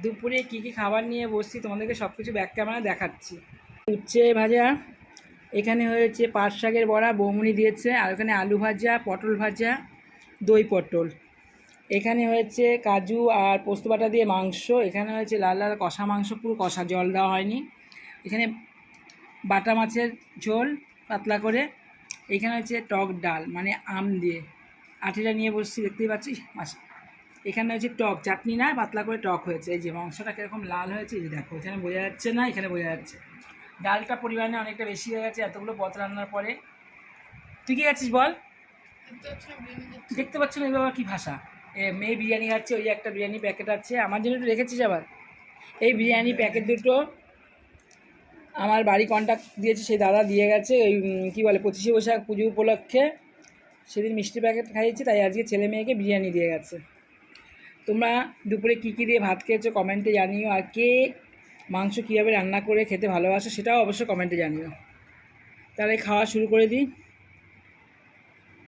দুপুরে কী কী খাবার নিয়ে বসছি তোমাদেরকে সব কিছু ব্যাক ক্যামেরায় দেখাচ্ছি। উচ্ছে ভাজা, এখানে হয়েছে পাট শাকের বড়া বৌমনি দিয়েছে, আর ওখানে আলু ভাজা, পটল ভাজা, দই পটল। এখানে হয়েছে কাজু আর পোস্ত বাটা দিয়ে মাংস। এখানে হয়েছে লাল লাল কষা মাংস, পুরো কষা, জল দেওয়া হয়নি। এখানে বাটা মাছের ঝোল পাতলা করে। এখানে হচ্ছে টক ডাল, মানে আম দিয়ে আটিটা নিয়ে বসছি, দেখতেই পাচ্ছিস মাছ। এখানে হচ্ছে টক চাটনি, না পাতলা করে টক হয়েছে। এই যে মাংসটা কীরকম লাল হয়েছে, এই দেখো, এখানে বোঝা যাচ্ছে না, এখানে বোঝা যাচ্ছে। ডালটা পরিমাণে অনেকটা বেশি হয়ে গেছে এতগুলো পদ রান্নার পরে। তুই কী আছিস বল? দেখতে পাচ্ছ না? এই বাবা কী ভাষা! মেয়ে বিরিয়ানি খাচ্ছে, ওই একটা বিরিয়ানি প্যাকেট আছে, আমার জন্য একটু রেখেছিস আবার। এই বিরিয়ানি প্যাকেট দুটো আমার বাড়ি কন্ট্যাক্ট দিয়েছে, সেই দাদা দিয়ে গেছে। ওই কী বলে 25শে বৈশাখ পুজো উপলক্ষে সেদিন মিষ্টি প্যাকেট খাইয়েছি, তাই আজকে ছেলে মেয়েকে বিরিয়ানি দিয়ে গেছে। তোমরা দুপুরে কী কী দিয়ে ভাত খেয়েছো কমেন্টে জানিও, আর কে মাংস কীভাবে রান্না করে খেতে ভালোবাসো সেটাও অবশ্যই কমেন্টে জানিও। তাহলে খাওয়া শুরু করে দিই।